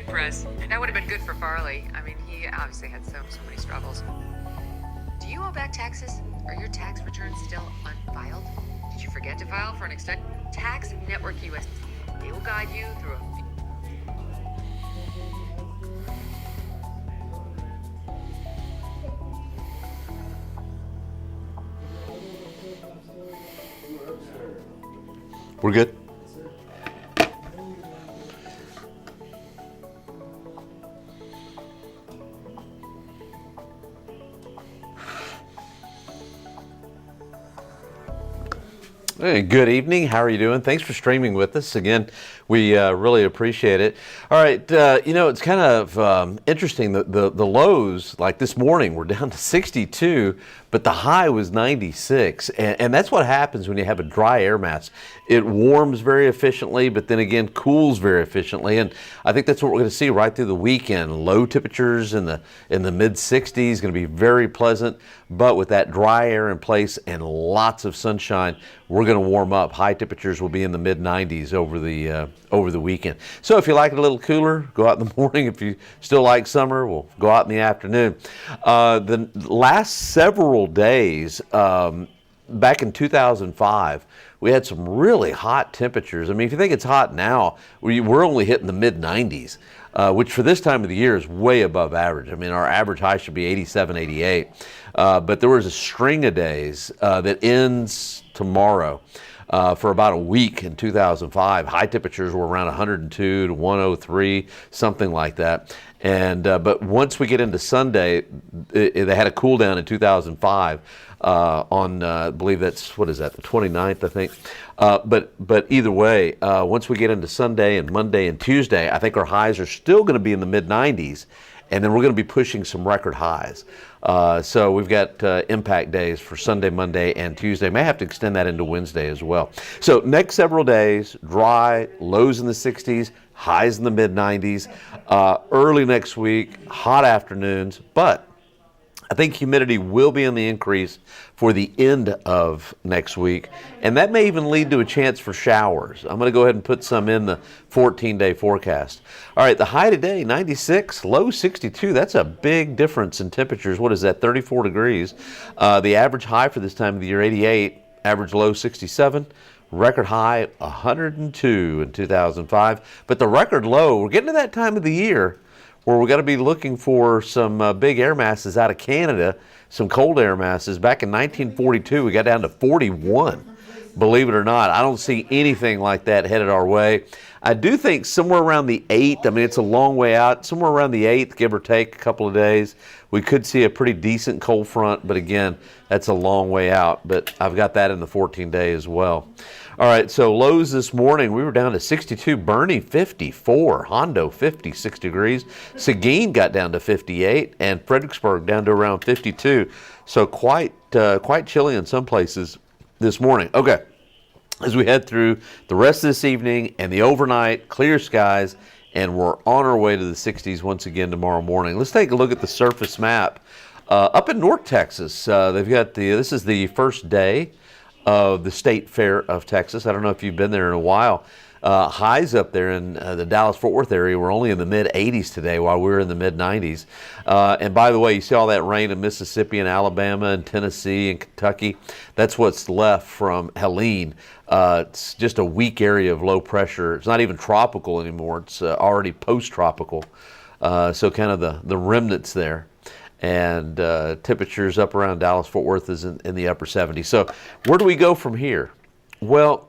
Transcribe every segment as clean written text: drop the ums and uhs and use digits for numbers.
press. That would have been good for Farley. I mean, he obviously had so many struggles. Do you owe back taxes? Are your tax returns still unfiled? Did you forget to file for an extension? Tax Network US. They will guide you through a... We're good? Hey, good evening. How are you doing? Thanks for streaming with us. Again, we really appreciate it. All right, it's kind of interesting. The lows, like this morning, were down to 62, but the high was 96. And that's what happens when you have a dry air mass. It warms very efficiently, but then again, cools very efficiently. And I think that's what we're going to see right through the weekend. Low temperatures in the mid 60s, going to be very pleasant. But with that dry air in place and lots of sunshine, we're going to warm up. High temperatures will be in the mid 90s over the weekend. So if you like it a little cooler, go out in the morning. If you still like summer, we'll go out in the afternoon. The last several days, back in 2005, we had some really hot temperatures. I mean, if you think it's hot now, we're only hitting the mid 90s, which for this time of the year is way above average. I mean, our average high should be 87, 88. But there was a string of days that ends tomorrow for about a week in 2005. High temperatures were around 102 to 103, something like that. And but once we get into Sunday, they had a cool down in 2005 on I believe that's, what is that, the 29th, I think. But either way, once we get into Sunday and Monday and Tuesday, I think our highs are still going to be in the mid 90s. And then we're going to be pushing some record highs. So we've got impact days for Sunday, Monday, and Tuesday. May have to extend that into Wednesday as well. So next several days, dry, lows in the 60s, highs in the mid 90s. Early next week, hot afternoons, but I think humidity will be on the increase for the end of next week, and that may even lead to a chance for showers. I'm going to go ahead and put some in the 14-day forecast. All right, the high today, 96, low 62. That's a big difference in temperatures. What is that, 34 degrees? The average high for this time of the year, 88, average low 67. Record high, 102 in 2005. But the record low, we're getting to that time of the year where we're going to be looking for some big air masses out of Canada, some cold air masses. Back in 1942, we got down to 41. Believe it or not, I don't see anything like that headed our way. I do think somewhere around the 8th, I mean, it's a long way out, somewhere around the 8th, give or take a couple of days, we could see a pretty decent cold front, but again, that's a long way out. But I've got that in the 14-day as well. All right, so lows this morning, we were down to 62, Bernie 54, Hondo 56 degrees, Seguin got down to 58, and Fredericksburg down to around 52. So quite chilly in some places this morning. Okay, as we head through the rest of this evening and the overnight, clear skies, and we're on our way to the 60s once again tomorrow morning. Let's take a look at the surface map. Up in North Texas, they've got this is the first day of the State Fair of Texas. I don't know if you've been there in a while. Highs up there in the Dallas-Fort Worth area were only in the mid-80s today while we were in the mid-90s. And by the way, you see all that rain in Mississippi and Alabama and Tennessee and Kentucky. That's what's left from Helene. It's just a weak area of low pressure. It's not even tropical anymore. It's already post-tropical. So kind of the remnants there. And temperatures up around Dallas-Fort Worth is in the upper 70s. So where do we go from here? Well,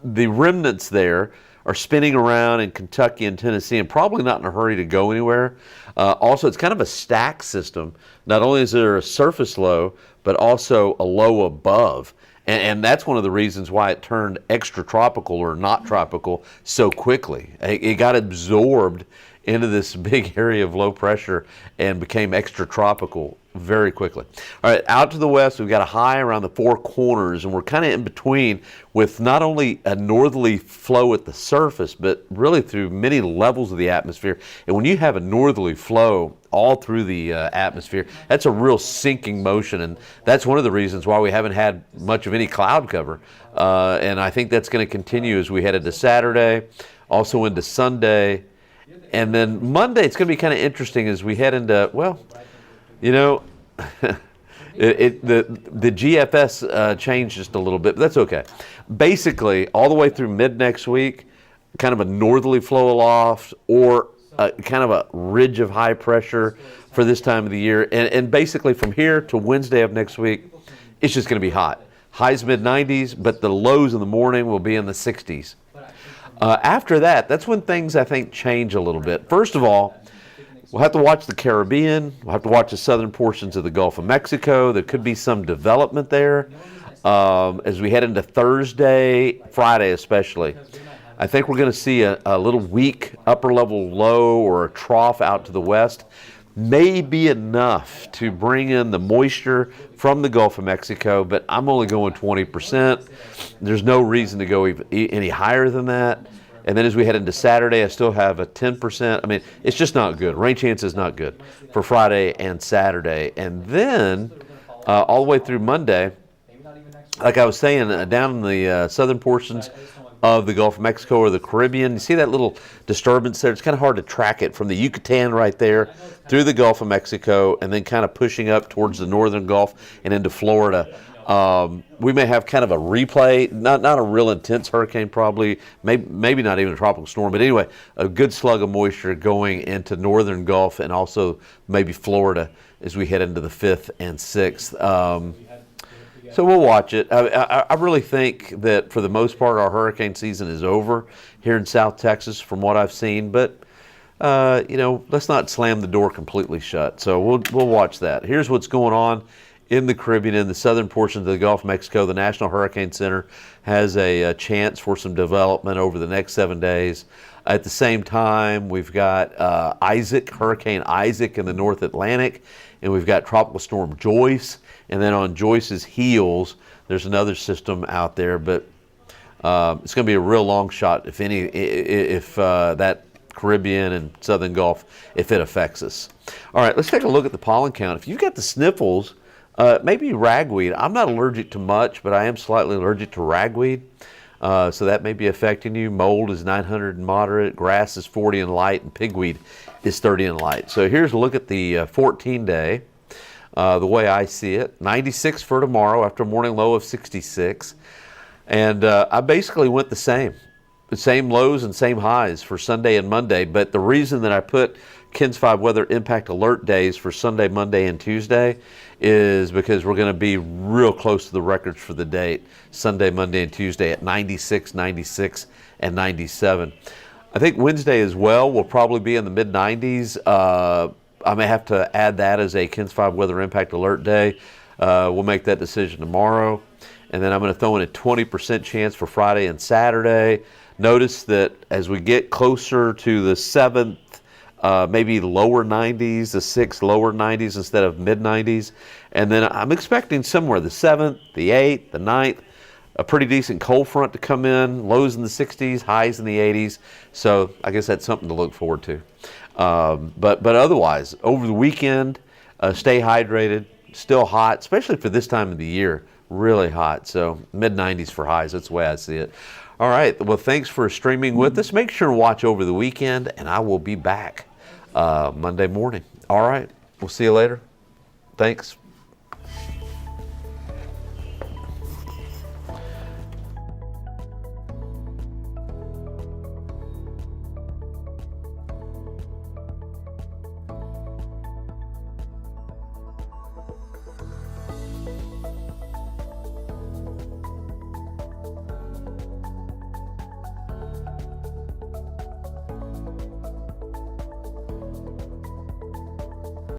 the remnants there are spinning around in Kentucky and Tennessee and probably not in a hurry to go anywhere. Also, it's kind of a stack system. Not only is there a surface low, but also a low above. And that's one of the reasons why it turned extra tropical or not tropical so quickly. It got absorbed into this big area of low pressure and became extra tropical very quickly. All right, out to the west, we've got a high around the Four Corners, and we're kind of in between with not only a northerly flow at the surface, but really through many levels of the atmosphere. And when you have a northerly flow all through the atmosphere, that's a real sinking motion, and that's one of the reasons why we haven't had much of any cloud cover. And I think that's going to continue as we head into Saturday, also into Sunday, And then Monday, it's going to be kind of interesting as we head into, well, you know, the GFS changed just a little bit, but that's okay. Basically, all the way through mid next week, kind of a northerly flow aloft or kind of a ridge of high pressure for this time of the year. And basically from here to Wednesday of next week, it's just going to be hot. Highs mid-90s, but the lows in the morning will be in the 60s. After that, that's when things, I think, change a little bit. First of all, we'll have to watch the Caribbean. We'll have to watch the southern portions of the Gulf of Mexico. There could be some development there as we head into Thursday, Friday especially. I think we're going to see a little weak upper level low or a trough out to the west. May be enough to bring in the moisture from the Gulf of Mexico, but I'm only going 20%. There's no reason to go any higher than that. And then as we head into Saturday, I still have a 10%. I mean, it's just not good. Rain chance is not good for Friday and Saturday. And then all the way through Monday, like I was saying, down in the southern portions of the Gulf of Mexico or the Caribbean, you see that little disturbance there? It's kind of hard to track it from the Yucatan right there through the Gulf of Mexico and then kind of pushing up towards the northern Gulf and into Florida. We may have kind of a replay, not a real intense hurricane probably, maybe not even a tropical storm, but anyway, a good slug of moisture going into northern Gulf and also maybe Florida as we head into the 5th and 6th. So we'll watch it. I really think that for the most part our hurricane season is over here in South Texas from what I've seen, but let's not slam the door completely shut. So we'll watch that. Here's what's going on in the Caribbean, in the southern portions of the Gulf of Mexico. The National Hurricane Center has a chance for some development over the next 7 days. At the same time, we've got Hurricane Isaac in the North Atlantic, and we've got Tropical Storm Joyce. And then on Joyce's heels, there's another system out there, but it's going to be a real long shot, if that Caribbean and Southern Gulf, if it affects us. All right, let's take a look at the pollen count. If you've got the sniffles, maybe ragweed. I'm not allergic to much, but I am slightly allergic to ragweed, so that may be affecting you. Mold is 900 in moderate, grass is 40 in light, and pigweed is 30 in light. So here's a look at the 14-day. The way I see it, 96 for tomorrow after a morning low of 66. And I basically went the same lows and same highs for Sunday and Monday. But the reason that I put KENS 5 weather impact alert days for Sunday, Monday, and Tuesday is because we're going to be real close to the records for the date, Sunday, Monday, and Tuesday at 96, 96, and 97. I think Wednesday as well will probably be in the mid-90s. I may have to add that as a KENS 5 weather impact alert day. We'll make that decision tomorrow. And then I'm going to throw in a 20% chance for Friday and Saturday. Notice that as we get closer to the 7th, maybe lower 90s, the 6th, lower 90s instead of mid-90s. And then I'm expecting somewhere the 7th, the 8th, the 9th, a pretty decent cold front to come in, lows in the 60s, highs in the 80s. So I guess that's something to look forward to. But otherwise, over the weekend, stay hydrated, still hot, especially for this time of the year, really hot. So mid-90s for highs, that's the way I see it. All right, well, thanks for streaming with us. Make sure to watch over the weekend, and I will be back Monday morning. All right, we'll see you later. Thanks.